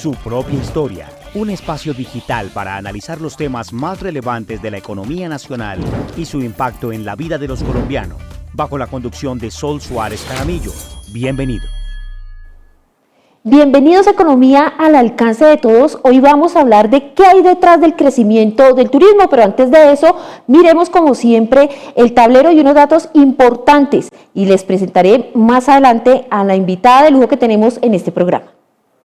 Su propia historia, un espacio digital para analizar los temas más relevantes de la economía nacional y su impacto en la vida de los colombianos, bajo la conducción de Sol Suárez Caramillo. Bienvenidos. Bienvenidos a Economía al alcance de todos. Hoy vamos a hablar de qué hay detrás del crecimiento del turismo, pero antes de eso, miremos como siempre el tablero y unos datos importantes y les presentaré más adelante a la invitada de lujo que tenemos en este programa.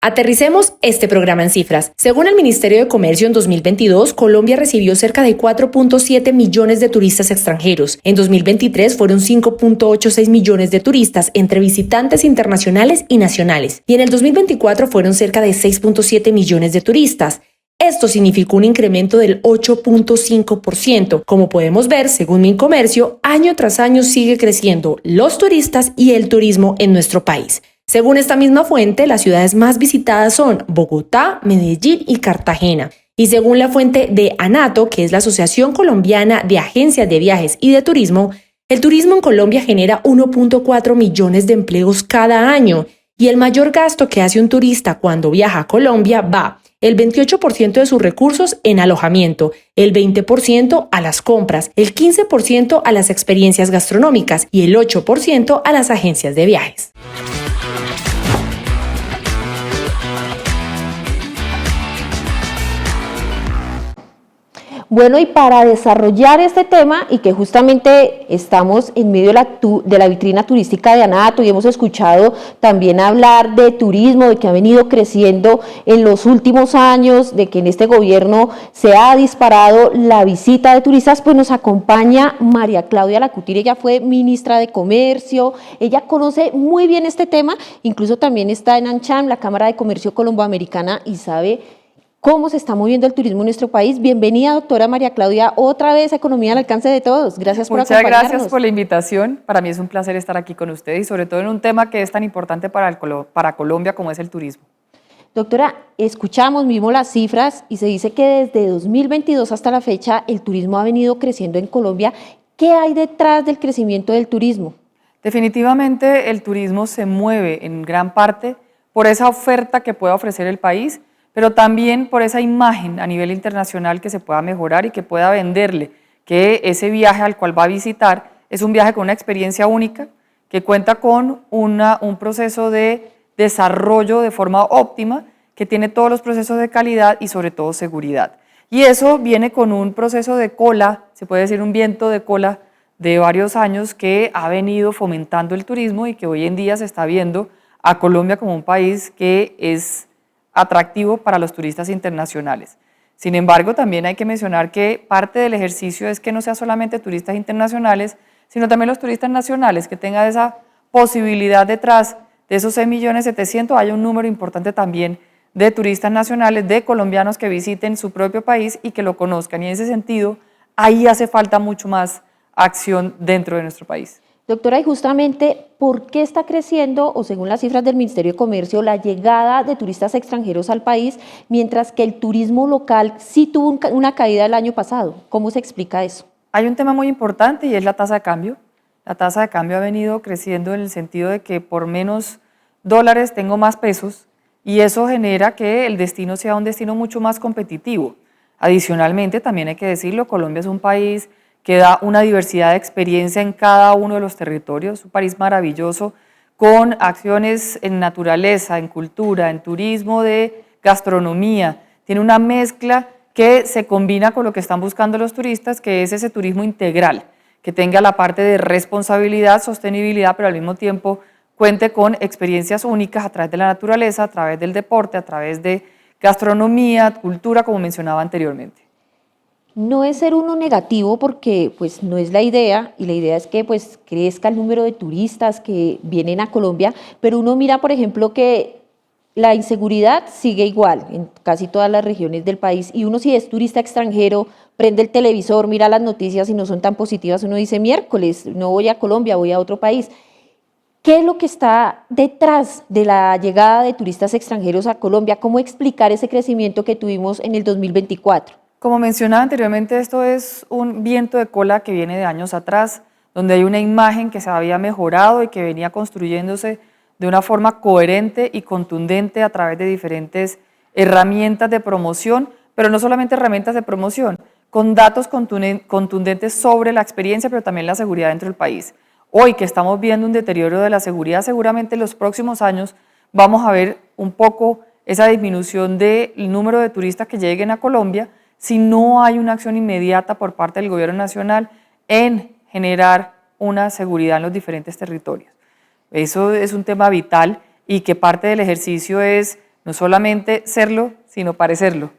Aterricemos este programa en cifras. Según el Ministerio de Comercio, en 2022, Colombia recibió cerca de 4.7 millones de turistas extranjeros. En 2023 fueron 5.86 millones de turistas entre visitantes internacionales y nacionales. Y en el 2024 fueron cerca de 6.7 millones de turistas. Esto significó un incremento del 8.5%. Como podemos ver, según Mincomercio, año tras año sigue creciendo los turistas y el turismo en nuestro país. Según esta misma fuente, las ciudades más visitadas son Bogotá, Medellín y Cartagena. Y según la fuente de ANATO, que es la Asociación Colombiana de Agencias de Viajes y de Turismo, el turismo en Colombia genera 1.4 millones de empleos cada año. Y el mayor gasto que hace un turista cuando viaja a Colombia va el 28% de sus recursos en alojamiento, el 20% a las compras, el 15% a las experiencias gastronómicas y el 8% a las agencias de viajes. Bueno, y para desarrollar este tema y que justamente estamos en medio de la vitrina turística de ANATO y hemos escuchado también hablar de turismo, de que ha venido creciendo en los últimos años, de que en este gobierno se ha disparado la visita de turistas, pues nos acompaña María Claudia Lacutir. Ella fue ministra de Comercio, ella conoce muy bien este tema, incluso también está en ANCHAM, la Cámara de Comercio Colomboamericana, y sabe cómo se está moviendo el turismo en nuestro país. Bienvenida, doctora María Claudia, otra vez a Economía al alcance de todos. Gracias por acompañarnos. Muchas gracias por la invitación. Para mí es un placer estar aquí con ustedes y sobre todo en un tema que es tan importante para Colombia como es el turismo. Doctora, vimos las cifras y se dice que desde 2022 hasta la fecha el turismo ha venido creciendo en Colombia. ¿Qué hay detrás del crecimiento del turismo? Definitivamente el turismo se mueve en gran parte por esa oferta que pueda ofrecer el país, pero también por esa imagen a nivel internacional que se pueda mejorar y que pueda venderle que ese viaje al cual va a visitar es un viaje con una experiencia única, que cuenta con un proceso de desarrollo de forma óptima, que tiene todos los procesos de calidad y sobre todo seguridad. Y eso viene con un proceso de cola, se puede decir un viento de cola de varios años que ha venido fomentando el turismo y que hoy en día se está viendo a Colombia como un país que es atractivo para los turistas internacionales. Sin embargo, también hay que mencionar que parte del ejercicio es que no sea solamente turistas internacionales, sino también los turistas nacionales, que tengan esa posibilidad detrás de esos 6.700.000, hay un número importante también de turistas nacionales, de colombianos que visiten su propio país y que lo conozcan. Y en ese sentido, ahí hace falta mucho más acción dentro de nuestro país. Doctora, y justamente, ¿por qué está creciendo, o según las cifras del Ministerio de Comercio, la llegada de turistas extranjeros al país, mientras que el turismo local sí tuvo una caída el año pasado? ¿Cómo se explica eso? Hay un tema muy importante y es la tasa de cambio. La tasa de cambio ha venido creciendo en el sentido de que por menos dólares tengo más pesos y eso genera que el destino sea un destino mucho más competitivo. Adicionalmente, también hay que decirlo, Colombia es un país que da una diversidad de experiencia en cada uno de los territorios, un país maravilloso, con acciones en naturaleza, en cultura, en turismo, de gastronomía. Tiene una mezcla que se combina con lo que están buscando los turistas, que es ese turismo integral, que tenga la parte de responsabilidad, sostenibilidad, pero al mismo tiempo cuente con experiencias únicas a través de la naturaleza, a través del deporte, a través de gastronomía, cultura, como mencionaba anteriormente. No es ser uno negativo porque pues no es la idea, y la idea es que pues crezca el número de turistas que vienen a Colombia, pero uno mira, por ejemplo, que la inseguridad sigue igual en casi todas las regiones del país, y uno, si es turista extranjero, prende el televisor, mira las noticias y no son tan positivas, uno dice miércoles, no voy a Colombia, voy a otro país. ¿Qué es lo que está detrás de la llegada de turistas extranjeros a Colombia? ¿Cómo explicar ese crecimiento que tuvimos en el 2024? Como mencionaba anteriormente, esto es un viento de cola que viene de años atrás, donde hay una imagen que se había mejorado y que venía construyéndose de una forma coherente y contundente a través de diferentes herramientas de promoción, pero no solamente herramientas de promoción, con datos contundentes sobre la experiencia, pero también la seguridad dentro del país. Hoy que estamos viendo un deterioro de la seguridad, seguramente en los próximos años vamos a ver un poco esa disminución del número de turistas que lleguen a Colombia si no hay una acción inmediata por parte del gobierno nacional en generar una seguridad en los diferentes territorios. Eso es un tema vital y que parte del ejercicio es no solamente serlo, sino parecerlo.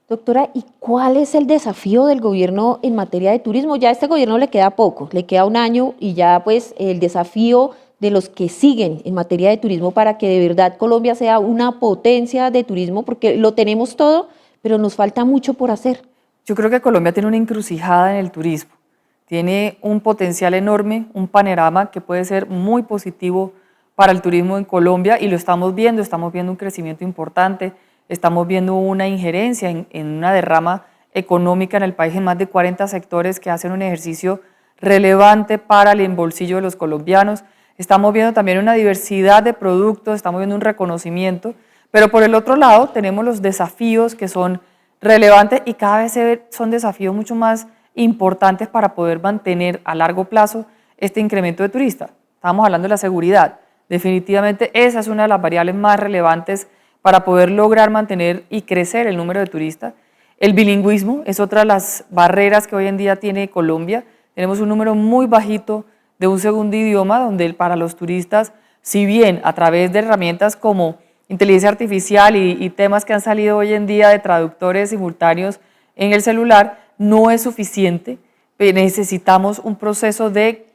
Doctora, ¿y cuál es el desafío del gobierno en materia de turismo? Ya a este gobierno le queda poco, le queda un año y ya pues el desafío de los que siguen en materia de turismo para que de verdad Colombia sea una potencia de turismo, porque lo tenemos todo, pero nos falta mucho por hacer. Yo creo que Colombia tiene una encrucijada en el turismo, tiene un potencial enorme, un panorama que puede ser muy positivo para el turismo en Colombia y lo estamos viendo un crecimiento importante, estamos viendo una injerencia en una derrama económica en el país en más de 40 sectores que hacen un ejercicio relevante para el bolsillo de los colombianos. Estamos viendo también una diversidad de productos, estamos viendo un reconocimiento, pero por el otro lado tenemos los desafíos que son relevantes y cada vez son desafíos mucho más importantes para poder mantener a largo plazo este incremento de turistas. Estamos hablando de la seguridad. Definitivamente esa es una de las variables más relevantes para poder lograr mantener y crecer el número de turistas. El bilingüismo es otra de las barreras que hoy en día tiene Colombia. Tenemos un número muy bajito de un segundo idioma, donde para los turistas, si bien a través de herramientas como inteligencia artificial y temas que han salido hoy en día de traductores simultáneos en el celular, no es suficiente. Necesitamos un proceso de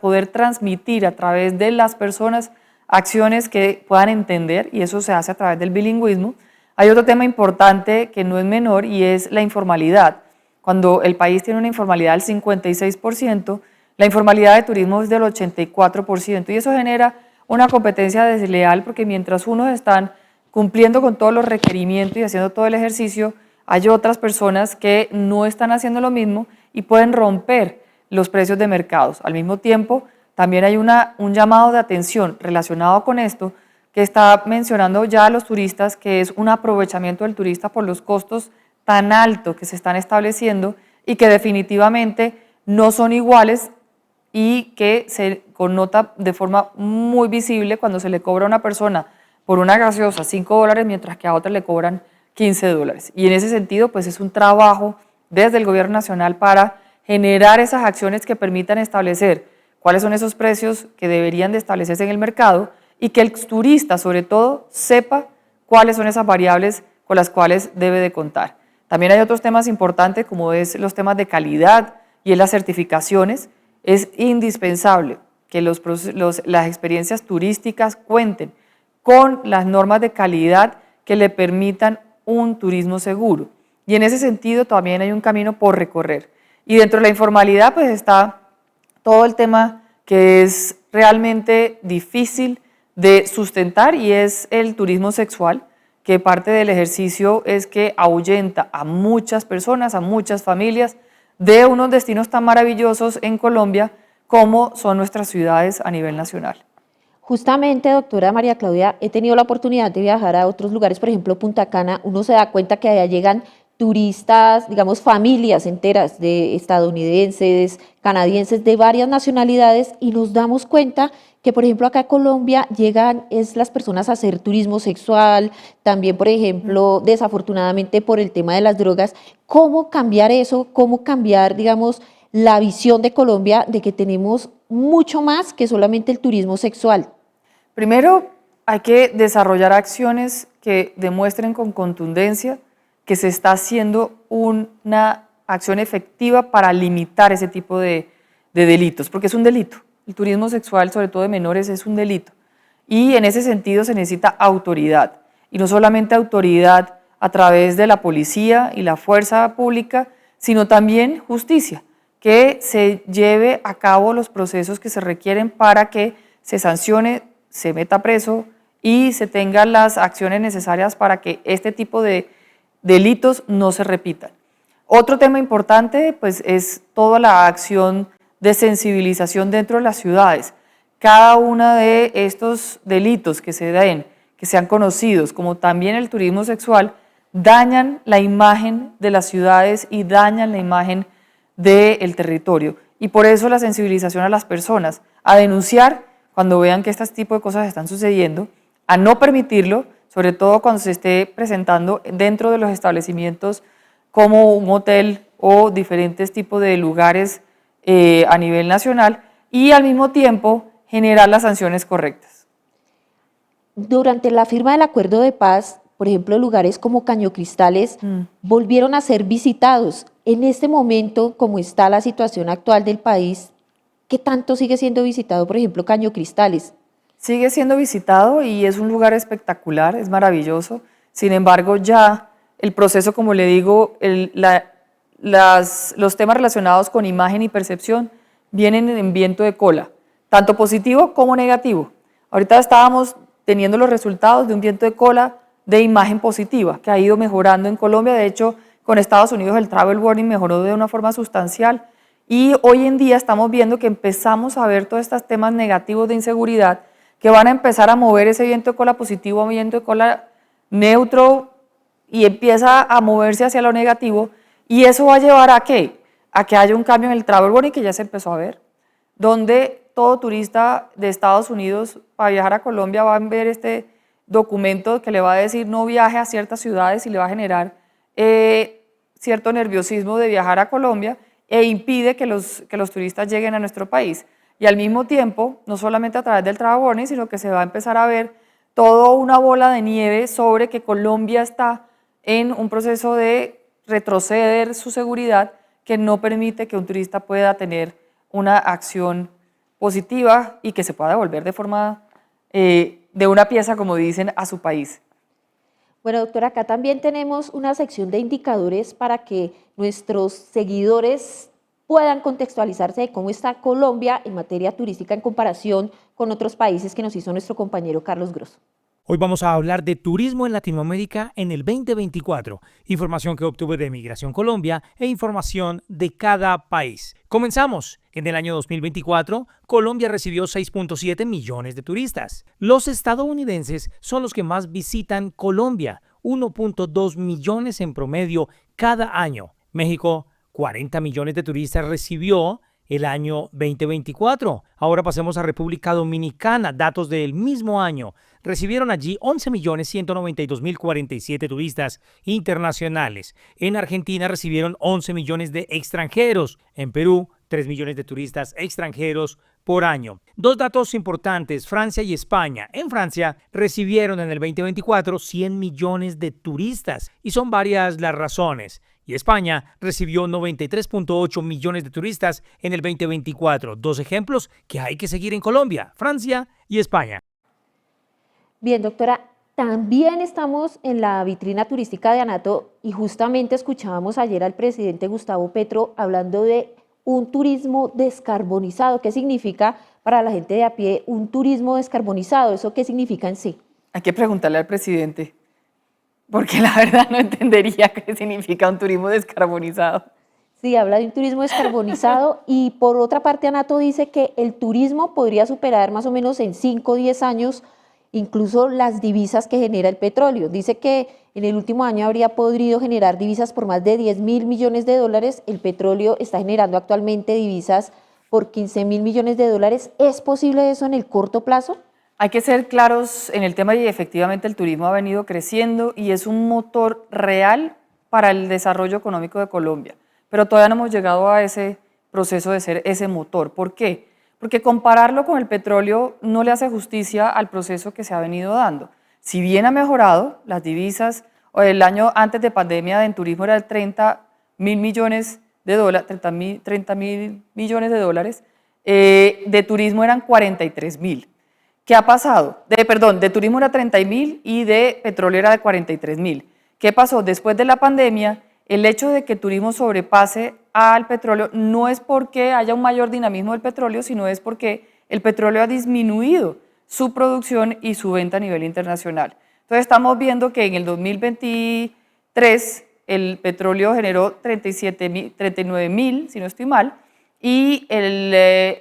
poder transmitir a través de las personas acciones que puedan entender y eso se hace a través del bilingüismo. Hay otro tema importante que no es menor y es la informalidad. Cuando el país tiene una informalidad del 56%, la informalidad de turismo es del 84% y eso genera una competencia desleal porque mientras unos están cumpliendo con todos los requerimientos y haciendo todo el ejercicio, hay otras personas que no están haciendo lo mismo y pueden romper los precios de mercados. Al mismo tiempo, también hay un llamado de atención relacionado con esto que está mencionando ya a los turistas, que es un aprovechamiento del turista por los costos tan altos que se están estableciendo y que definitivamente no son iguales y que se connota de forma muy visible cuando se le cobra a una persona por una gaseosa $5 mientras que a otra le cobran $15. Y en ese sentido, pues es un trabajo desde el gobierno nacional para generar esas acciones que permitan establecer cuáles son esos precios que deberían de establecerse en el mercado y que el turista, sobre todo, sepa cuáles son esas variables con las cuales debe de contar. También hay otros temas importantes como es los temas de calidad y en las certificaciones. Es indispensable que las experiencias turísticas cuenten con las normas de calidad que le permitan un turismo seguro. Y en ese sentido también hay un camino por recorrer. Y dentro de la informalidad pues está todo el tema que es realmente difícil de sustentar y es el turismo sexual, que parte del ejercicio es que ahuyenta a muchas personas, a muchas familias de unos destinos tan maravillosos en Colombia como son nuestras ciudades a nivel nacional. Justamente, doctora María Claudia, he tenido la oportunidad de viajar a otros lugares, por ejemplo, Punta Cana. Uno se da cuenta que allá llegan turistas, digamos, familias enteras de estadounidenses, canadienses, de varias nacionalidades, y nos damos cuenta que, por ejemplo, acá a Colombia llegan las personas a hacer turismo sexual, también, por ejemplo, desafortunadamente por el tema de las drogas. ¿Cómo cambiar eso? ¿Cómo cambiar, digamos, la visión de Colombia de que tenemos mucho más que solamente el turismo sexual? Primero, hay que desarrollar acciones que demuestren con contundencia que se está haciendo una acción efectiva para limitar ese tipo de delitos, porque es un delito. El turismo sexual, sobre todo de menores, es un delito. Y en ese sentido se necesita autoridad, y no solamente autoridad a través de la policía y la fuerza pública, sino también justicia, que se lleve a cabo los procesos que se requieren para que se sancione, se meta preso y se tengan las acciones necesarias para que este tipo de delitos no se repitan. Otro tema importante pues, es toda la acción de sensibilización dentro de las ciudades. Cada uno de estos delitos que se que sean conocidos, como también el turismo sexual, dañan la imagen de las ciudades y dañan la imagen del territorio. Y por eso la sensibilización a las personas, a denunciar cuando vean que este tipo de cosas están sucediendo, a no permitirlo, sobre todo cuando se esté presentando dentro de los establecimientos como un hotel o diferentes tipos de lugares a nivel nacional, y al mismo tiempo generar las sanciones correctas. Durante la firma del acuerdo de paz, por ejemplo, lugares como Caño Cristales volvieron a ser visitados. En este momento, como está la situación actual del país, ¿qué tanto sigue siendo visitado, por ejemplo, Caño Cristales? Sigue siendo visitado y es un lugar espectacular, es maravilloso. Sin embargo, ya el proceso, como le digo, los temas relacionados con imagen y percepción vienen en viento de cola, tanto positivo como negativo. Ahorita estábamos teniendo los resultados de un viento de cola de imagen positiva, que ha ido mejorando en Colombia. De hecho, con Estados Unidos el travel warning mejoró de una forma sustancial y hoy en día estamos viendo que empezamos a ver todos estos temas negativos de inseguridad que van a empezar a mover ese viento de cola positivo a un viento de cola neutro y empieza a moverse hacia lo negativo, y eso va a llevar ¿a qué? A que haya un cambio en el travel warning que ya se empezó a ver, donde todo turista de Estados Unidos para viajar a Colombia va a ver este documento que le va a decir no viaje a ciertas ciudades y le va a generar cierto nerviosismo de viajar a Colombia e impide que los turistas lleguen a nuestro país. Y al mismo tiempo, no solamente a través del travel warning, sino que se va a empezar a ver toda una bola de nieve sobre que Colombia está en un proceso de retroceder su seguridad que no permite que un turista pueda tener una acción positiva y que se pueda devolver de forma de una pieza, como dicen, a su país. Bueno, doctora, acá también tenemos una sección de indicadores para que nuestros seguidores puedan contextualizarse de cómo está Colombia en materia turística en comparación con otros países que nos hizo nuestro compañero Carlos Grosso. Hoy vamos a hablar de turismo en Latinoamérica en el 2024, información que obtuve de Migración Colombia e información de cada país. Comenzamos. En el año 2024, Colombia recibió 6.7 millones de turistas. Los estadounidenses son los que más visitan Colombia, 1.2 millones en promedio cada año. México, 40 millones de turistas recibió el año 2024. Ahora pasemos a República Dominicana, datos del mismo año. Recibieron allí 11.192.047 turistas internacionales. En Argentina recibieron 11 millones de extranjeros. En Perú, 3 millones de turistas extranjeros por año. Dos datos importantes, Francia y España. En Francia recibieron en el 2024 100 millones de turistas y son varias las razones. Y España recibió 93.8 millones de turistas en el 2024. Dos ejemplos que hay que seguir en Colombia, Francia y España. Bien, doctora, también estamos en la vitrina turística de Anato y justamente escuchábamos ayer al presidente Gustavo Petro hablando de un turismo descarbonizado. ¿Qué significa para la gente de a pie un turismo descarbonizado? ¿Eso qué significa en sí? Hay que preguntarle al presidente, porque la verdad no entendería qué significa un turismo descarbonizado. Sí, habla de un turismo descarbonizado y por otra parte Anato dice que el turismo podría superar más o menos en 5 o 10 años incluso las divisas que genera el petróleo. Dice que en el último año habría podido generar divisas por más de 10.000 millones de dólares. El petróleo está generando actualmente divisas por 15.000 millones de dólares. ¿Es posible eso en el corto plazo? Hay que ser claros en el tema y efectivamente el turismo ha venido creciendo y es un motor real para el desarrollo económico de Colombia. Pero todavía no hemos llegado a ese proceso de ser ese motor. ¿Por qué? Porque compararlo con el petróleo no le hace justicia al proceso que se ha venido dando. Si bien ha mejorado las divisas, el año antes de pandemia en turismo era de 30.000 millones de dólares, 30.000 millones de dólares, de turismo eran 43.000. ¿Qué ha pasado? De turismo era 30.000 y de petróleo era de 43.000. ¿Qué pasó? Después de la pandemia, el hecho de que el turismo sobrepase al petróleo no es porque haya un mayor dinamismo del petróleo, sino es porque el petróleo ha disminuido su producción y su venta a nivel internacional. Entonces estamos viendo que en el 2023 el petróleo generó 39.000, si no estoy mal, y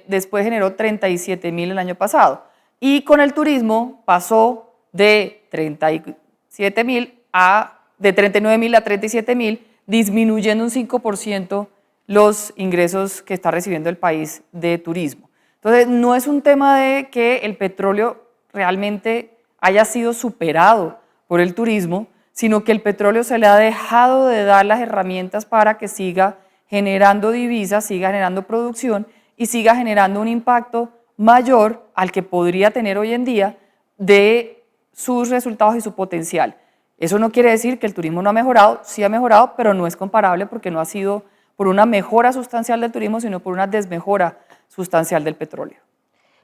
después generó 37.000 el año pasado. Y con el turismo pasó de 39.000 a 37.000, disminuyendo un 5% los ingresos que está recibiendo el país de turismo. Entonces, no es un tema de que el petróleo realmente haya sido superado por el turismo, sino que el petróleo se le ha dejado de dar las herramientas para que siga generando divisas, siga generando producción y siga generando un impacto mayor al que podría tener hoy en día de sus resultados y su potencial. Eso no quiere decir que el turismo no ha mejorado, sí ha mejorado, pero no es comparable porque no ha sido por una mejora sustancial del turismo, sino por una desmejora sustancial del petróleo.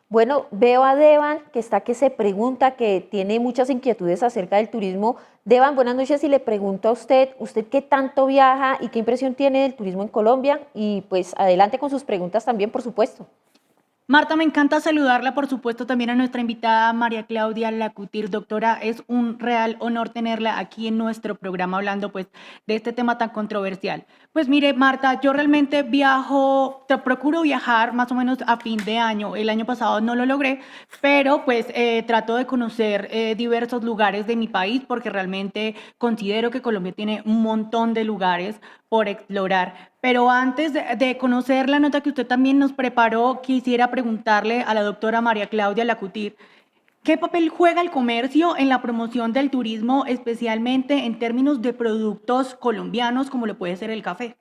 Bueno, veo a Devan que se pregunta, que tiene muchas inquietudes acerca del turismo. Devan, buenas noches, y le pregunto a usted qué tanto viaja y qué impresión tiene del turismo en Colombia, y pues adelante con sus preguntas también, por supuesto. Marta, me encanta saludarla, por supuesto también a nuestra invitada María Claudia Lacutir. Doctora, es un real honor tenerla aquí en nuestro programa hablando pues de este tema tan controversial. Pues mire, Marta, yo realmente procuro viajar más o menos a fin de año. El año pasado no lo logré, pero pues trato de conocer diversos lugares de mi país porque realmente considero que Colombia tiene un montón de lugares por explorar. Pero antes de conocer la nota que usted también nos preparó, quisiera preguntarle a la doctora María Claudia Lacutir, ¿qué papel juega el comercio en la promoción del turismo, especialmente en términos de productos colombianos como lo puede ser el café?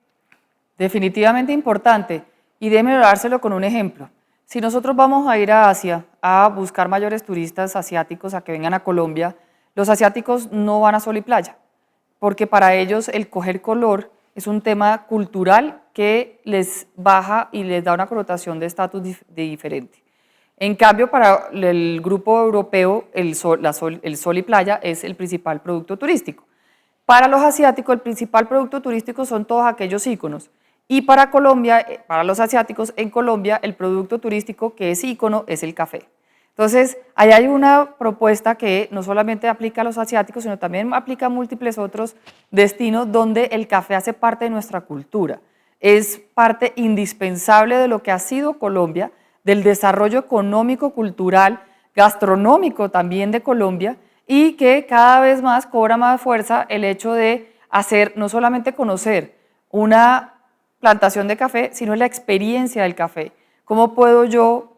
Definitivamente importante, y déjeme dárselo con un ejemplo. Si nosotros vamos a ir a Asia a buscar mayores turistas asiáticos a que vengan a Colombia, los asiáticos no van a sol y playa, porque para ellos el coger color es un tema cultural que les baja y les da una connotación de estatus diferente. En cambio, para el grupo europeo, el sol y playa es el principal producto turístico. Para los asiáticos, el principal producto turístico son todos aquellos íconos. Y para Colombia, para los asiáticos, en Colombia, el producto turístico que es ícono es el café. Entonces, ahí hay una propuesta que no solamente aplica a los asiáticos, sino también aplica a múltiples otros destinos donde el café hace parte de nuestra cultura. Es parte indispensable de lo que ha sido Colombia, del desarrollo económico, cultural, gastronómico también de Colombia, y que cada vez más cobra más fuerza el hecho de hacer, no solamente conocer una plantación de café, sino la experiencia del café. ¿Cómo puedo yo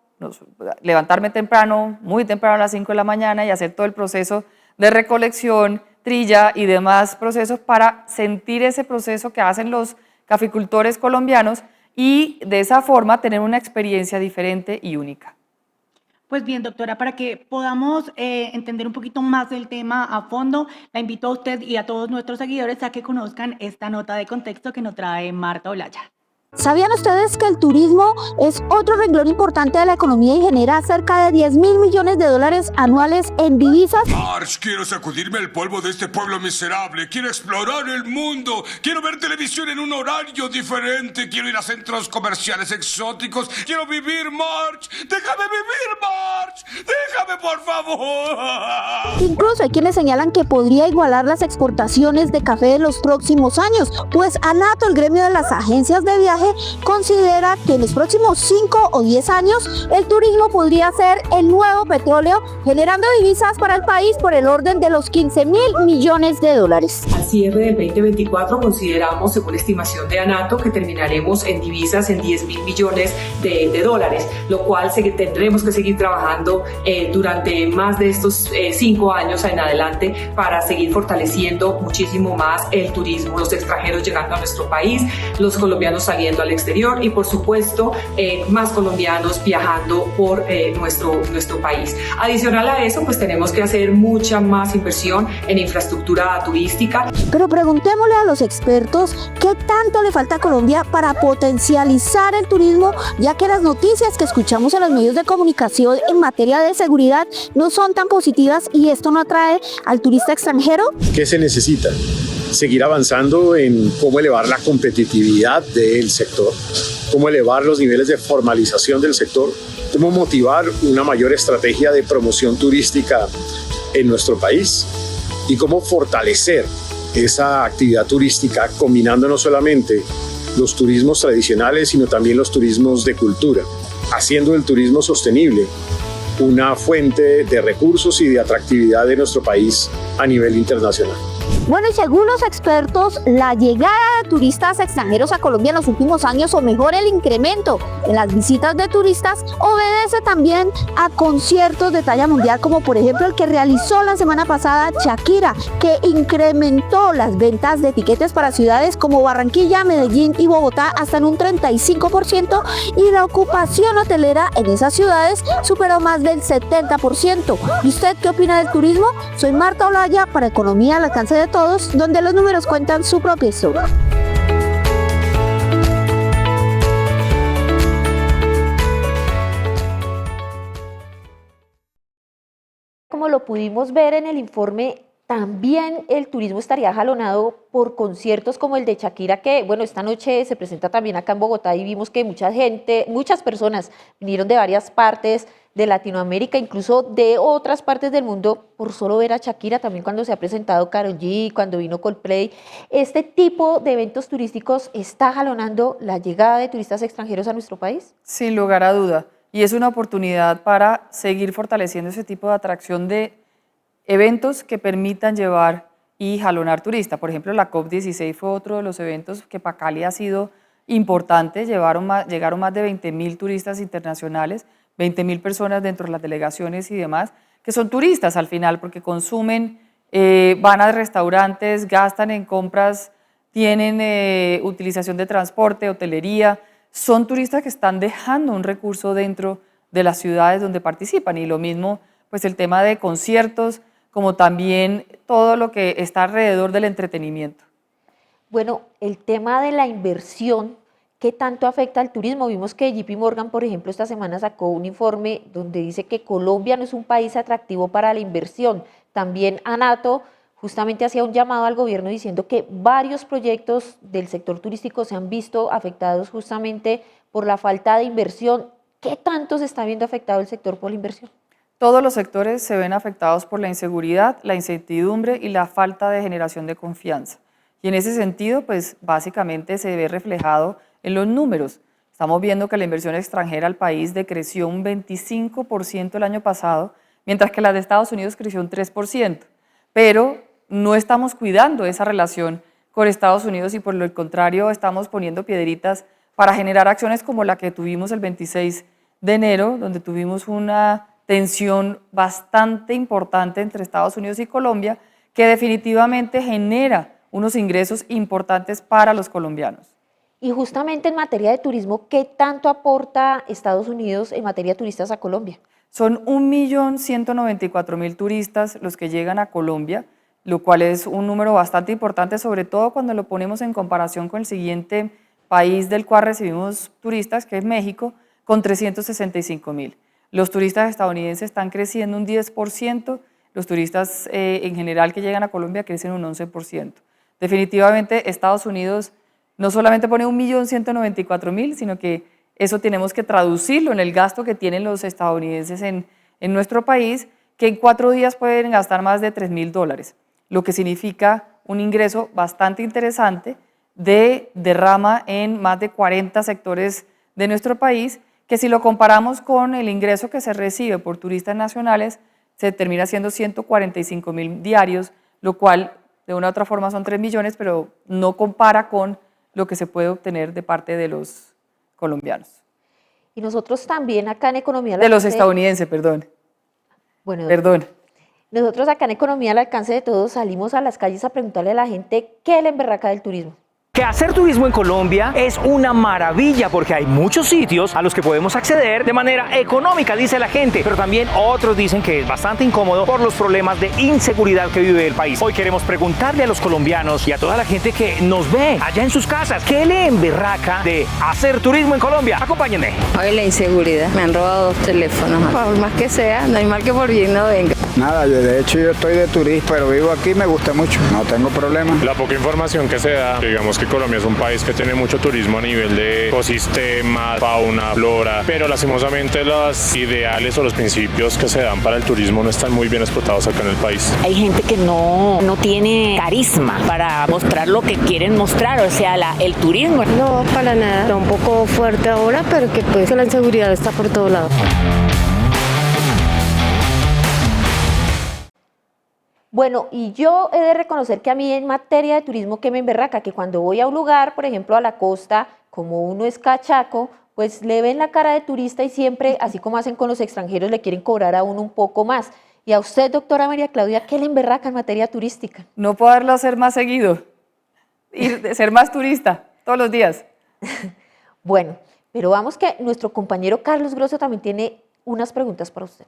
levantarme temprano, muy temprano a las 5 de la mañana y hacer todo el proceso de recolección, trilla y demás procesos para sentir ese proceso que hacen los caficultores colombianos y de esa forma tener una experiencia diferente y única? Pues bien, doctora, para que podamos entender un poquito más del tema a fondo, la invito a usted y a todos nuestros seguidores a que conozcan esta nota de contexto que nos trae Marta Olaya. ¿Sabían ustedes que el turismo es otro renglón importante de la economía y genera cerca de 10.000 millones de dólares anuales en divisas? March, quiero sacudirme el polvo de este pueblo miserable. Quiero explorar el mundo. Quiero ver televisión en un horario diferente. Quiero ir a centros comerciales exóticos. Quiero vivir, March. Déjame vivir, March. Déjame, por favor. Incluso hay quienes señalan que podría igualar las exportaciones de café en los próximos años, pues ANATO, el gremio de las agencias de viaje, considera que en los próximos 5 o 10 años el turismo podría ser el nuevo petróleo, generando divisas para el país por el orden de los 15.000 millones de dólares. Al cierre del 2024 consideramos, según estimación de ANATO, que terminaremos en divisas en 10.000 millones de dólares, lo cual tendremos que seguir trabajando durante más de estos 5 años en adelante para seguir fortaleciendo muchísimo más el turismo, los extranjeros llegando a nuestro país, los colombianos saliendo al exterior y por supuesto más colombianos viajando por nuestro país. Adicional a eso, pues tenemos que hacer mucha más inversión en infraestructura turística. Pero preguntémosle a los expertos qué tanto le falta a Colombia para potencializar el turismo, ya que las noticias que escuchamos en los medios de comunicación en materia de seguridad no son tan positivas y esto no atrae al turista extranjero. ¿Qué se necesita? Seguir avanzando en cómo elevar la competitividad del sector, cómo elevar los niveles de formalización del sector, cómo motivar una mayor estrategia de promoción turística en nuestro país y cómo fortalecer esa actividad turística combinando no solamente los turismos tradicionales, sino también los turismos de cultura, haciendo el turismo sostenible una fuente de recursos y de atractividad de nuestro país a nivel internacional. Bueno, y según los expertos, la llegada de turistas extranjeros a Colombia en los últimos años, o mejor el incremento en las visitas de turistas, obedece también a conciertos de talla mundial, como por ejemplo el que realizó la semana pasada Shakira, que incrementó las ventas de tiquetes para ciudades como Barranquilla, Medellín y Bogotá hasta en un 35%, y la ocupación hotelera en esas ciudades superó más del 70%. ¿Y usted qué opina del turismo? Soy Marta Olaya para Economía al alcance de todos, donde los números cuentan su propia historia. Como lo pudimos ver en el informe, también el turismo estaría jalonado por conciertos como el de Shakira, que bueno, esta noche se presenta también acá en Bogotá y vimos que muchas personas vinieron de varias partes de Latinoamérica, incluso de otras partes del mundo, por solo ver a Shakira. También cuando se ha presentado Karol G, cuando vino Coldplay. Este tipo de eventos turísticos está jalonando la llegada de turistas extranjeros a nuestro país. Sin lugar a duda. Y es una oportunidad para seguir fortaleciendo ese tipo de atracción de eventos que permitan llevar y jalonar turistas. Por ejemplo, la COP16 fue otro de los eventos que para Cali ha sido importante. Llegaron más de 20.000 turistas internacionales, 20.000 personas dentro de las delegaciones y demás, que son turistas al final porque consumen, van a restaurantes, gastan en compras, tienen utilización de transporte, hotelería. Son turistas que están dejando un recurso dentro de las ciudades donde participan, y lo mismo pues el tema de conciertos, como también todo lo que está alrededor del entretenimiento. Bueno, el tema de la inversión, ¿qué tanto afecta al turismo? Vimos que JP Morgan, por ejemplo, esta semana sacó un informe donde dice que Colombia no es un país atractivo para la inversión. También ANATO justamente hacía un llamado al gobierno diciendo que varios proyectos del sector turístico se han visto afectados justamente por la falta de inversión. ¿Qué tanto se está viendo afectado el sector por la inversión? Todos los sectores se ven afectados por la inseguridad, la incertidumbre y la falta de generación de confianza. Y en ese sentido, pues básicamente se ve reflejado en los números. Estamos viendo que la inversión extranjera al país decreció un 25% el año pasado, mientras que la de Estados Unidos creció un 3%. Pero no estamos cuidando esa relación con Estados Unidos y por el contrario estamos poniendo piedritas para generar acciones como la que tuvimos el 26 de enero, donde tuvimos una tensión bastante importante entre Estados Unidos y Colombia, que definitivamente genera unos ingresos importantes para los colombianos. Y justamente en materia de turismo, ¿qué tanto aporta Estados Unidos en materia de turistas a Colombia? Son 1.194.000 turistas los que llegan a Colombia, lo cual es un número bastante importante, sobre todo cuando lo ponemos en comparación con el siguiente país del cual recibimos turistas, que es México, con 365.000. Los turistas estadounidenses están creciendo un 10%, los turistas en general que llegan a Colombia crecen un 11%. Definitivamente Estados Unidos no solamente pone 1.194.000, sino que eso tenemos que traducirlo en el gasto que tienen los estadounidenses en nuestro país, que en 4 días pueden gastar más de $3.000, lo que significa un ingreso bastante interesante de derrama en más de 40 sectores de nuestro país, que si lo comparamos con el ingreso que se recibe por turistas nacionales, se termina siendo 145.000 diarios, lo cual de una u otra forma son 3 millones, pero no compara con lo que se puede obtener de parte de los colombianos. Y nosotros también acá en Economía... De los estadounidenses, perdón. Bueno, perdón. Nosotros acá en Economía al alcance de todos salimos a las calles a preguntarle a la gente qué es la emberraca del turismo. Que hacer turismo en Colombia es una maravilla porque hay muchos sitios a los que podemos acceder de manera económica, dice la gente, pero también otros dicen que es bastante incómodo por los problemas de inseguridad que vive el país. Hoy queremos preguntarle a los colombianos y a toda la gente que nos ve allá en sus casas, ¿qué le emberraca de hacer turismo en Colombia? Acompáñenme. Hoy la inseguridad, me han robado 2 teléfonos, por más que sea, no hay mal que por bien no venga. Nada, de hecho yo estoy de turista, pero vivo aquí, me gusta mucho, no tengo problema. La poca información que se da, digamos que Colombia es un país que tiene mucho turismo a nivel de ecosistemas, fauna, flora, pero lastimosamente los ideales o los principios que se dan para el turismo no están muy bien explotados acá en el país. Hay gente que no tiene carisma para mostrar lo que quieren mostrar, o sea, el turismo. No, para nada, está un poco fuerte ahora, pero que pues que la inseguridad está por todos lados. Bueno, y yo he de reconocer que a mí en materia de turismo que me emberraca, que cuando voy a un lugar, por ejemplo a la costa, como uno es cachaco, pues le ven la cara de turista y siempre, así como hacen con los extranjeros, le quieren cobrar a uno un poco más. Y a usted, doctora María Claudia, ¿qué le emberraca en materia turística? No poderlo hacer más seguido, ser más turista todos los días. Bueno, pero vamos que nuestro compañero Carlos Grosso también tiene unas preguntas para usted.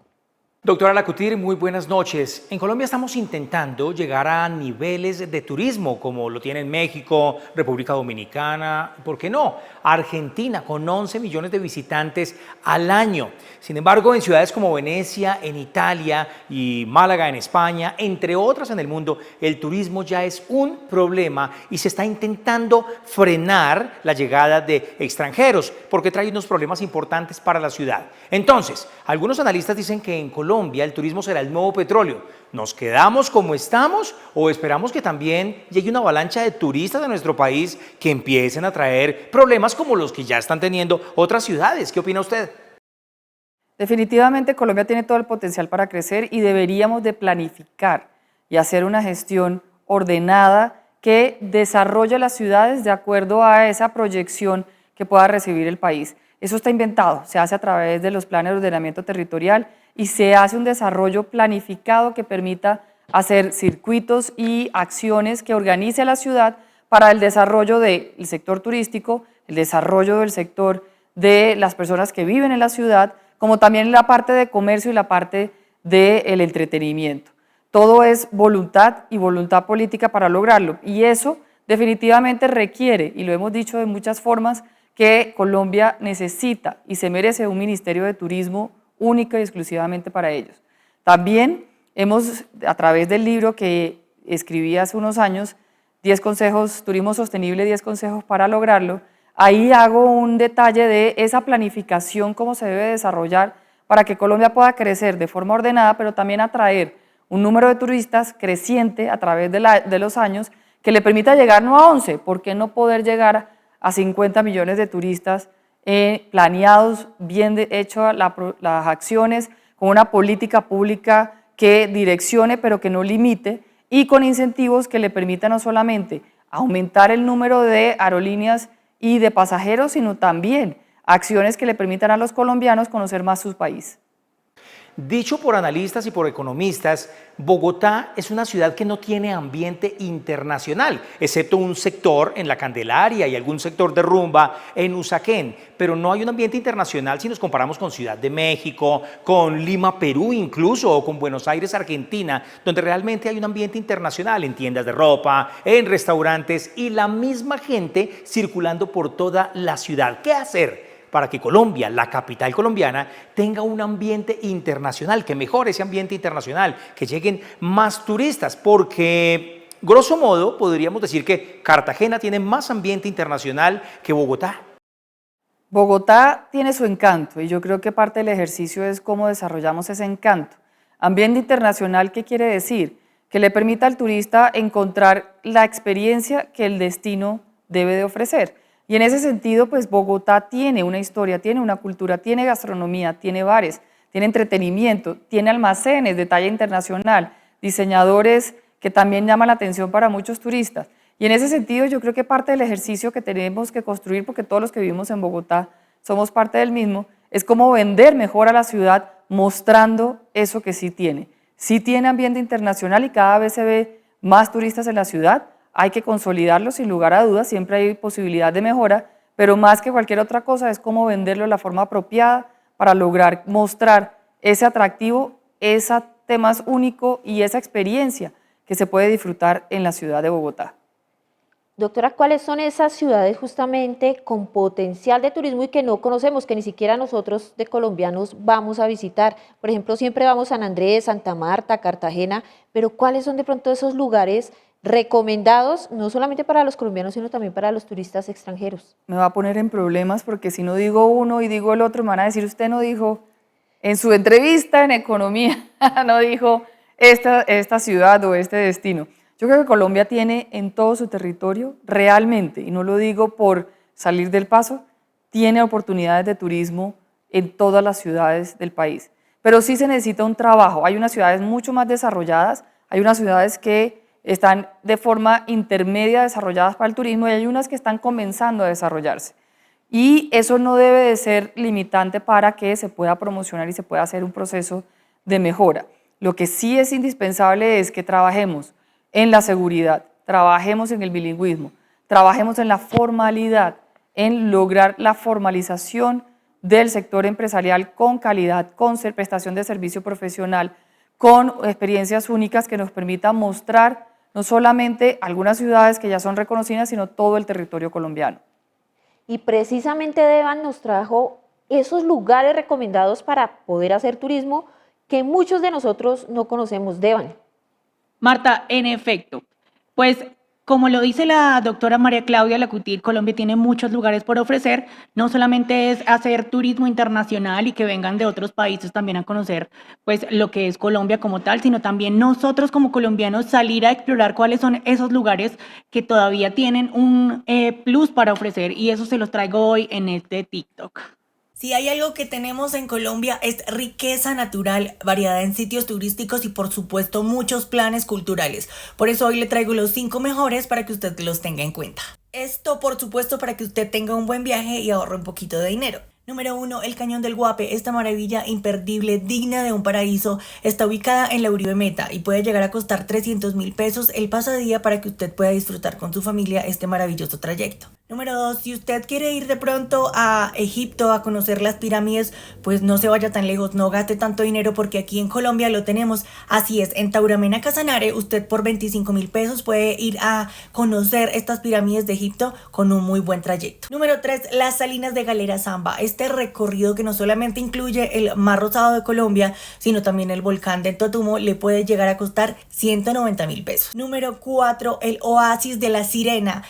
Doctora Lacutir, muy buenas noches. En Colombia estamos intentando llegar a niveles de turismo como lo tienen México, República Dominicana, ¿por qué no? Argentina, con 11 millones de visitantes al año. Sin embargo, en ciudades como Venecia, en Italia y Málaga, en España, entre otras en el mundo, el turismo ya es un problema y se está intentando frenar la llegada de extranjeros porque trae unos problemas importantes para la ciudad. Entonces, algunos analistas dicen que en Colombia el turismo será el nuevo petróleo. ¿Nos quedamos como estamos o esperamos que también llegue una avalancha de turistas a nuestro país que empiecen a traer problemas como los que ya están teniendo otras ciudades? ¿Qué opina usted? Definitivamente Colombia tiene todo el potencial para crecer y deberíamos de planificar y hacer una gestión ordenada que desarrolle las ciudades de acuerdo a esa proyección que pueda recibir el país. Eso está inventado, se hace a través de los planes de ordenamiento territorial y se hace un desarrollo planificado que permita hacer circuitos y acciones que organice la ciudad para el desarrollo del sector turístico, el desarrollo del sector de las personas que viven en la ciudad, como también la parte de comercio y la parte del entretenimiento. Todo es voluntad y voluntad política para lograrlo y eso definitivamente requiere, y lo hemos dicho de muchas formas, que Colombia necesita y se merece un Ministerio de Turismo único y exclusivamente para ellos. También hemos, a través del libro que escribí hace unos años, 10 consejos, Turismo Sostenible, 10 consejos para lograrlo, ahí hago un detalle de esa planificación, cómo se debe desarrollar para que Colombia pueda crecer de forma ordenada, pero también atraer un número de turistas creciente a través de los años que le permita llegar no a 11, ¿por qué no poder llegar a 50 millones de turistas planeados, bien hechas las acciones, con una política pública que direccione pero que no limite y con incentivos que le permitan no solamente aumentar el número de aerolíneas y de pasajeros, sino también acciones que le permitan a los colombianos conocer más su país? Dicho por analistas y por economistas, Bogotá es una ciudad que no tiene ambiente internacional, excepto un sector en La Candelaria y algún sector de rumba en Usaquén, pero no hay un ambiente internacional si nos comparamos con Ciudad de México, con Lima, Perú incluso, o con Buenos Aires, Argentina, donde realmente hay un ambiente internacional en tiendas de ropa, en restaurantes y la misma gente circulando por toda la ciudad. ¿Qué hacer para que Colombia, la capital colombiana, tenga un ambiente internacional, que mejore ese ambiente internacional, que lleguen más turistas? Porque, grosso modo, podríamos decir que Cartagena tiene más ambiente internacional que Bogotá. Bogotá tiene su encanto y yo creo que parte del ejercicio es cómo desarrollamos ese encanto. Ambiente internacional, ¿qué quiere decir? Que le permita al turista encontrar la experiencia que el destino debe de ofrecer. Y en ese sentido, pues Bogotá tiene una historia, tiene una cultura, tiene gastronomía, tiene bares, tiene entretenimiento, tiene almacenes de talla internacional, diseñadores que también llaman la atención para muchos turistas. Y en ese sentido yo creo que parte del ejercicio que tenemos que construir, porque todos los que vivimos en Bogotá somos parte del mismo, es cómo vender mejor a la ciudad mostrando eso que sí tiene. Sí tiene ambiente internacional y cada vez se ve más turistas en la ciudad. Hay que consolidarlo sin lugar a dudas, siempre hay posibilidad de mejora, pero más que cualquier otra cosa es cómo venderlo de la forma apropiada para lograr mostrar ese atractivo, ese tema único y esa experiencia que se puede disfrutar en la ciudad de Bogotá. Doctora, ¿cuáles son esas ciudades justamente con potencial de turismo y que no conocemos, que ni siquiera nosotros de colombianos vamos a visitar? Por ejemplo, siempre vamos a San Andrés, Santa Marta, Cartagena, pero ¿cuáles son de pronto esos lugares recomendados, no solamente para los colombianos, sino también para los turistas extranjeros? Me va a poner en problemas porque si no digo uno y digo el otro, me van a decir, usted no dijo, en su entrevista en economía, no dijo esta ciudad o este destino. Yo creo que Colombia tiene en todo su territorio realmente, y no lo digo por salir del paso, tiene oportunidades de turismo en todas las ciudades del país. Pero sí se necesita un trabajo. Hay unas ciudades mucho más desarrolladas, Hay unas ciudades que están de forma intermedia desarrolladas para el turismo y hay unas que están comenzando a desarrollarse. Y eso no debe de ser limitante para que se pueda promocionar y se pueda hacer un proceso de mejora. Lo que sí es indispensable es que trabajemos en la seguridad, trabajemos en el bilingüismo, trabajemos en la formalidad, en lograr la formalización del sector empresarial con calidad, con prestación de servicio profesional, con experiencias únicas que nos permitan mostrar no solamente algunas ciudades que ya son reconocidas, sino todo el territorio colombiano. Y precisamente Devan nos trajo esos lugares recomendados para poder hacer turismo que muchos de nosotros no conocemos. Devan. Marta, en efecto, pues como lo dice la doctora María Claudia Lacutir, Colombia tiene muchos lugares por ofrecer. No solamente es hacer turismo internacional y que vengan de otros países también a conocer pues lo que es Colombia como tal, sino también nosotros como colombianos salir a explorar cuáles son esos lugares que todavía tienen un plus para ofrecer, y eso se los traigo hoy en este TikTok. Si hay algo que tenemos en Colombia es riqueza natural, variedad en sitios turísticos y por supuesto muchos planes culturales. Por eso hoy le traigo los 5 mejores para que usted los tenga en cuenta. Esto por supuesto para que usted tenga un buen viaje y ahorre un poquito de dinero. Número 1, el Cañón del Guape. Esta maravilla imperdible, digna de un paraíso, está ubicada en la Uribe Meta y puede llegar a costar 300.000 pesos el pasadía para que usted pueda disfrutar con su familia este maravilloso trayecto. Número 2, si usted quiere ir de pronto a Egipto a conocer las pirámides, pues no se vaya tan lejos, no gaste tanto dinero porque aquí en Colombia lo tenemos. Así es, en Tauramena Casanare usted por 25.000 pesos puede ir a conocer estas pirámides de Egipto con un muy buen trayecto. Número 3, las Salinas de Galera Zamba. Este recorrido que no solamente incluye el Mar Rosado de Colombia, sino también el volcán del Totumo, le puede llegar a costar 190.000 pesos. Número 4, el Oasis de la Sirena.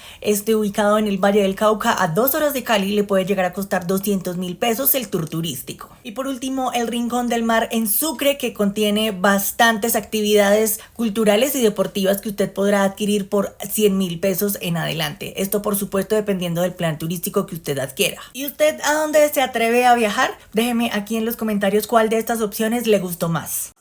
Ubicado en el Valle del Cauca a 2 horas de Cali, le puede llegar a costar 200.000 pesos el tour turístico. Y por último, el Rincón del Mar en Sucre, que contiene bastantes actividades culturales y deportivas que usted podrá adquirir por 100.000 pesos en adelante. Esto por supuesto dependiendo del plan turístico que usted adquiera. ¿Y usted a dónde se atreve a viajar? Déjeme aquí en los comentarios cuál de estas opciones le gustó más.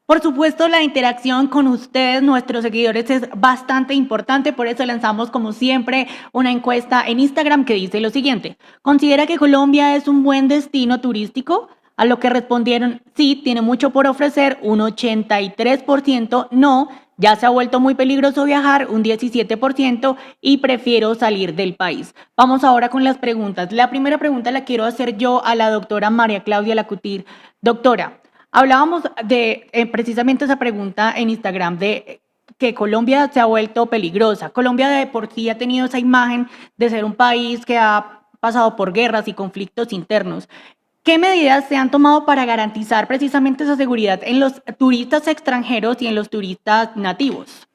Por supuesto, la interacción con ustedes, nuestros seguidores, es bastante importante, por eso lanzamos como siempre una encuesta en Instagram que dice lo siguiente: ¿considera que Colombia es un buen destino turístico? A lo que respondieron sí, tiene mucho por ofrecer, un 83%, no, ya se ha vuelto muy peligroso viajar, un 17%, y prefiero salir del país. Vamos ahora con las preguntas. La primera pregunta la quiero hacer yo a la doctora María Claudia Lacutir. Doctora, hablábamos de precisamente esa pregunta en Instagram de que Colombia se ha vuelto peligrosa. Colombia de por sí ha tenido esa imagen de ser un país que ha pasado por guerras y conflictos internos. ¿Qué medidas se han tomado para garantizar precisamente esa seguridad en los turistas extranjeros y en los turistas nativos?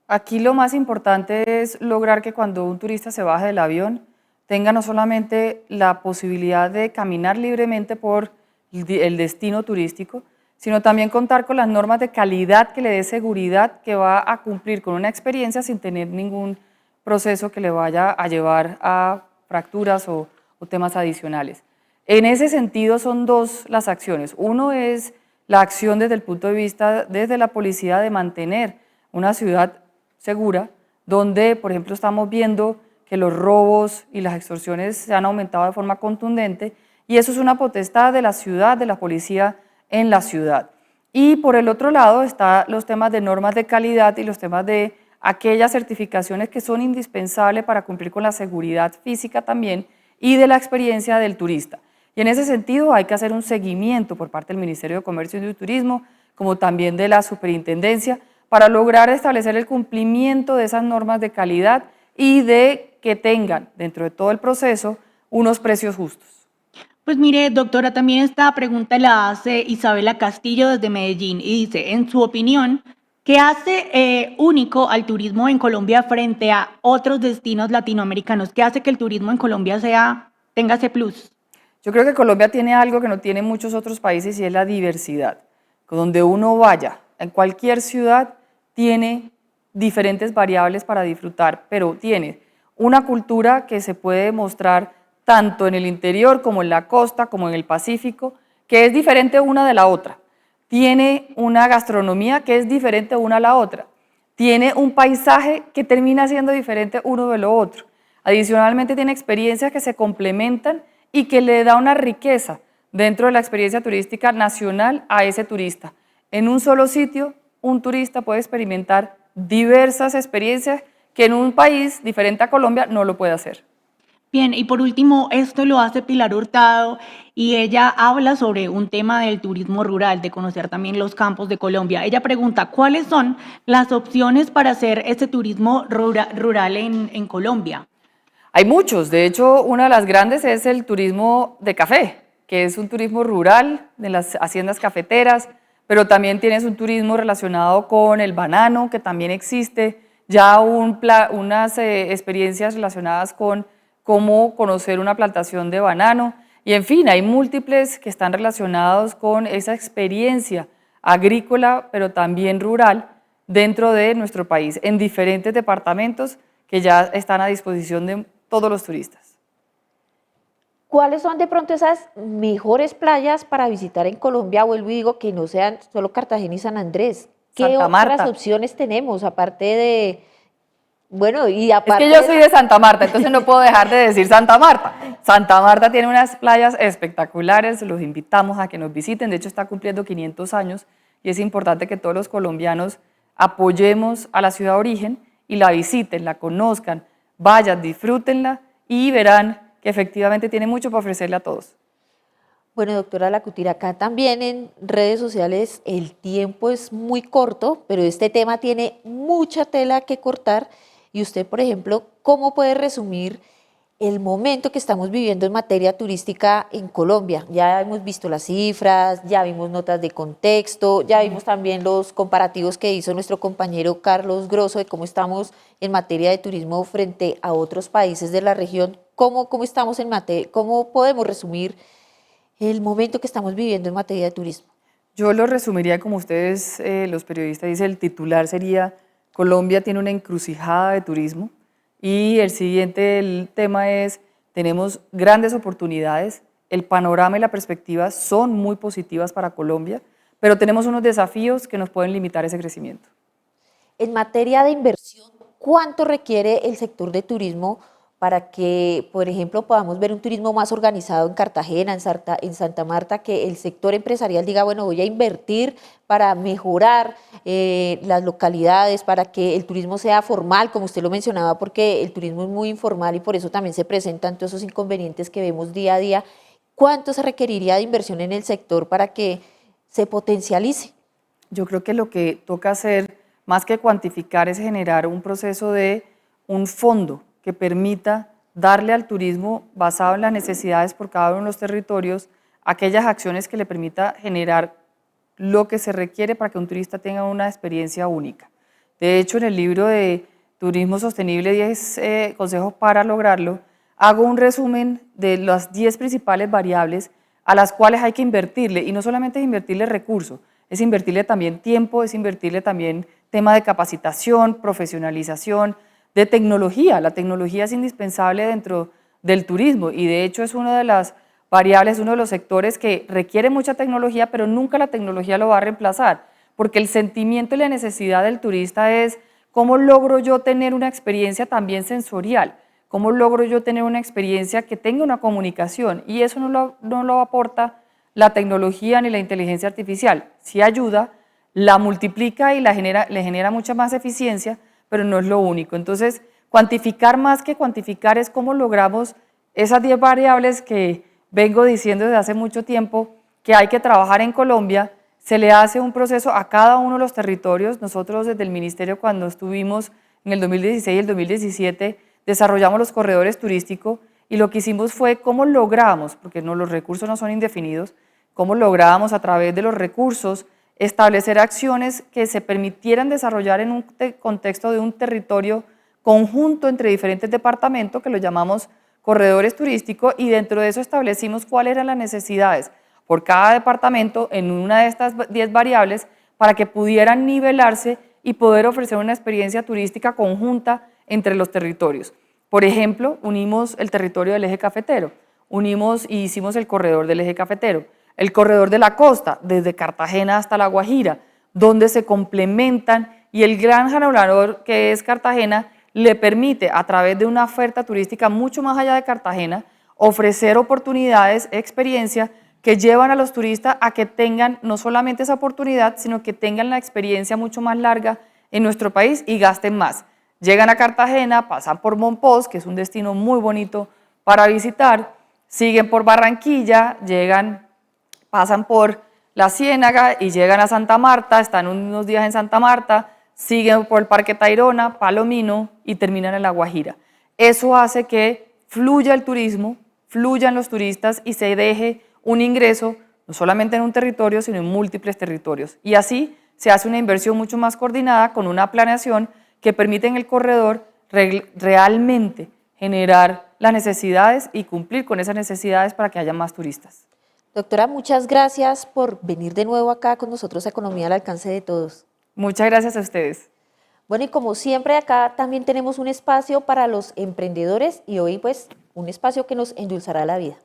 Aquí lo más importante es lograr que cuando un turista se baje del avión tenga no solamente la posibilidad de caminar libremente por el destino turístico, sino también contar con las normas de calidad que le dé seguridad que va a cumplir con una experiencia sin tener ningún proceso que le vaya a llevar a fracturas o temas adicionales. En ese sentido son dos las acciones. Uno es la acción desde el punto de vista desde la policía de mantener una ciudad segura, donde por ejemplo estamos viendo que los robos y las extorsiones se han aumentado de forma contundente, y eso es una potestad de la ciudad, de la policía en la ciudad. Y por el otro lado están los temas de normas de calidad y los temas de aquellas certificaciones que son indispensables para cumplir con la seguridad física también y de la experiencia del turista. Y en ese sentido hay que hacer un seguimiento por parte del Ministerio de Comercio y Turismo, como también de la Superintendencia, para lograr establecer el cumplimiento de esas normas de calidad y de que tengan dentro de todo el proceso unos precios justos. Pues mire, doctora, también esta pregunta la hace Isabela Castillo desde Medellín y dice, en su opinión, ¿qué hace único al turismo en Colombia frente a otros destinos latinoamericanos? ¿Qué hace que el turismo en Colombia tenga ese plus? Yo creo que Colombia tiene algo que no tienen muchos otros países y es la diversidad. Donde uno vaya, en cualquier ciudad, tiene diferentes variables para disfrutar, pero tiene una cultura que se puede mostrar tanto en el interior como en la costa, como en el Pacífico, que es diferente una de la otra. tiene una gastronomía que es diferente una a la otra, tiene un paisaje que termina siendo diferente uno de lo otro. Adicionalmente tiene experiencias que se complementan y que le da una riqueza dentro de la experiencia turística nacional a ese turista. En un solo sitio, un turista puede experimentar diversas experiencias que en un país diferente a Colombia no lo puede hacer. Bien, y por último, esto lo hace Pilar Hurtado y ella habla sobre un tema del turismo rural, de conocer también los campos de Colombia. Ella pregunta, ¿cuáles son las opciones para hacer este turismo rural en Colombia? Hay muchos, de hecho, una de las grandes es el turismo de café, que es un turismo rural de las haciendas cafeteras, pero también tienes un turismo relacionado con el banano, que también existe, ya unas experiencias relacionadas con cómo conocer una plantación de banano, y en fin, hay múltiples que están relacionados con esa experiencia agrícola, pero también rural, dentro de nuestro país, en diferentes departamentos que ya están a disposición de todos los turistas. ¿Cuáles son de pronto esas mejores playas para visitar en Colombia? Vuelvo y digo que no sean solo Cartagena y San Andrés. ¿Qué Santa Marta. otras opciones tenemos aparte de... Bueno, y aparte... Es que yo soy de Santa Marta, entonces no puedo dejar de decir Santa Marta. Santa Marta tiene unas playas espectaculares, los invitamos a que nos visiten, de hecho está cumpliendo 500 años y es importante que todos los colombianos apoyemos a la ciudad origen y la visiten, la conozcan, vayan, disfrútenla y verán que efectivamente tiene mucho para ofrecerle a todos. Bueno, doctora Lacutir, acá también en redes sociales el tiempo es muy corto, pero este tema tiene mucha tela que cortar. Y usted, por ejemplo, ¿cómo puede resumir el momento que estamos viviendo en materia turística en Colombia? Ya hemos visto las cifras, ya vimos notas de contexto, ya vimos también los comparativos que hizo nuestro compañero Carlos Grosso de cómo estamos en materia de turismo frente a otros países de la región. ¿Cómo estamos en materia? ¿Cómo podemos resumir el momento que estamos viviendo en materia de turismo? Yo lo resumiría como ustedes, los periodistas, dicen, el titular sería: Colombia tiene una encrucijada de turismo, y el siguiente tema es: tenemos grandes oportunidades, el panorama y la perspectiva son muy positivas para Colombia, pero tenemos unos desafíos que nos pueden limitar ese crecimiento. En materia de inversión, ¿cuánto requiere el sector de turismo para que, por ejemplo, podamos ver un turismo más organizado en Cartagena, en Santa Marta, que el sector empresarial diga, bueno, voy a invertir para mejorar las localidades, para que el turismo sea formal, como usted lo mencionaba, porque el turismo es muy informal y por eso también se presentan todos esos inconvenientes que vemos día a día? ¿Cuánto se requeriría de inversión en el sector para que se potencialice? Yo creo que lo que toca hacer, más que cuantificar, es generar un proceso de un fondo que permita darle al turismo, basado en las necesidades por cada uno de los territorios, aquellas acciones que le permita generar lo que se requiere para que un turista tenga una experiencia única. De hecho, en el libro de Turismo Sostenible, 10 consejos para lograrlo, hago un resumen de las 10 principales variables a las cuales hay que invertirle, y no solamente es invertirle recursos, es invertirle también tiempo, es invertirle también tema de capacitación, profesionalización, de tecnología. La tecnología es indispensable dentro del turismo y de hecho es una de las variables, uno de los sectores que requiere mucha tecnología, pero nunca la tecnología lo va a reemplazar, porque el sentimiento y la necesidad del turista es: ¿cómo logro yo tener una experiencia también sensorial? ¿Cómo logro yo tener una experiencia que tenga una comunicación? Y eso no lo aporta la tecnología ni la inteligencia artificial. Sí ayuda, la multiplica y le genera mucha más eficiencia, pero no es lo único. Entonces, cuantificar más que cuantificar es cómo logramos esas 10 variables que vengo diciendo desde hace mucho tiempo que hay que trabajar en Colombia. Se le hace un proceso a cada uno de los territorios. Nosotros desde el Ministerio, cuando estuvimos en el 2016 y el 2017, desarrollamos los corredores turísticos y lo que hicimos fue cómo logramos, porque los recursos no son indefinidos, cómo logramos a través de los recursos establecer acciones que se permitieran desarrollar en un contexto de un territorio conjunto entre diferentes departamentos, que lo llamamos corredores turísticos, y dentro de eso establecimos cuáles eran las necesidades por cada departamento en una de estas 10 variables para que pudieran nivelarse y poder ofrecer una experiencia turística conjunta entre los territorios. Por ejemplo, unimos el territorio del eje cafetero, unimos y hicimos el corredor del eje cafetero. el corredor de la costa, desde Cartagena hasta La Guajira, donde se complementan y el gran ganador que es Cartagena le permite, a través de una oferta turística mucho más allá de Cartagena, ofrecer oportunidades, experiencia que llevan a los turistas a que tengan no solamente esa oportunidad, sino que tengan la experiencia mucho más larga en nuestro país y gasten más. Llegan a Cartagena, pasan por Mompox, que es un destino muy bonito para visitar, siguen por Barranquilla, pasan por la Ciénaga y llegan a Santa Marta, están unos días en Santa Marta, siguen por el Parque Tayrona, Palomino y terminan en La Guajira. Eso hace que fluya el turismo, fluyan los turistas y se deje un ingreso no solamente en un territorio, sino en múltiples territorios. Y así se hace una inversión mucho más coordinada con una planeación que permite en el corredor realmente generar las necesidades y cumplir con esas necesidades para que haya más turistas. Doctora, muchas gracias por venir de nuevo acá con nosotros a Economía al Alcance de Todos. Muchas gracias a ustedes. Bueno, y como siempre acá también tenemos un espacio para los emprendedores y hoy pues un espacio que nos endulzará la vida.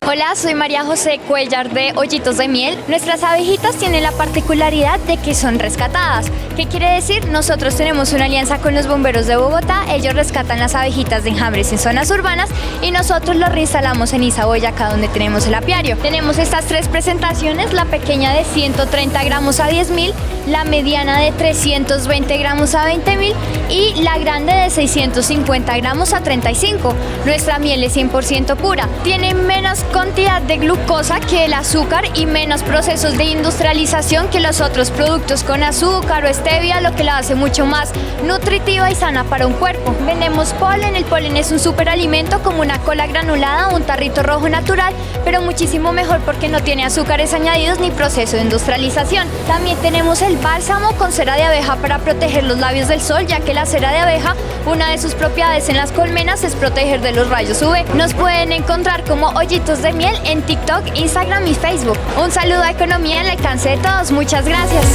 Hola, soy María José Cuellar de Hoyitos de Miel. Nuestras abejitas tienen la particularidad de que son rescatadas. ¿Qué quiere decir? Nosotros tenemos una alianza con los bomberos de Bogotá. Ellos rescatan las abejitas de enjambres en zonas urbanas y nosotros los reinstalamos en Isa, Boyacá, donde tenemos el apiario. Tenemos estas tres presentaciones, la pequeña de 130 gramos a 10.000, la mediana de 320 gramos a 20.000 y la grande de 650 gramos a 35. Nuestra miel es 100% pura. Tiene menos cantidad de glucosa que el azúcar y menos procesos de industrialización que los otros productos con azúcar o stevia, lo que la hace mucho más nutritiva y sana para un cuerpo. Vendemos polen, el polen es un superalimento como una cola granulada o un tarrito rojo natural, pero muchísimo mejor porque no tiene azúcares añadidos ni proceso de industrialización. También tenemos el bálsamo con cera de abeja para proteger los labios del sol, ya que la cera de abeja, una de sus propiedades en las colmenas es proteger de los rayos UV. Nos pueden encontrar como Hoyitos de Miel en TikTok, Instagram y Facebook. Un saludo a Economía al Alcance de Todos. Muchas gracias.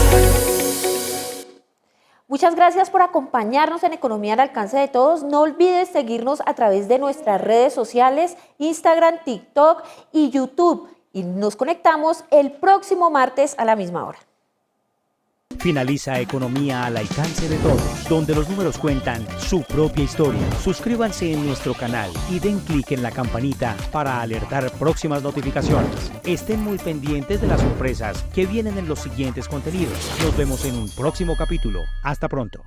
Muchas gracias por acompañarnos en Economía al Alcance de Todos. No olvides seguirnos a través de nuestras redes sociales, Instagram, TikTok y YouTube. Y nos conectamos el próximo martes a la misma hora. Finaliza Economía al Alcance de Todos, donde los números cuentan su propia historia. Suscríbanse en nuestro canal y den clic en la campanita para alertar próximas notificaciones. Estén muy pendientes de las sorpresas que vienen en los siguientes contenidos. Nos vemos en un próximo capítulo. Hasta pronto.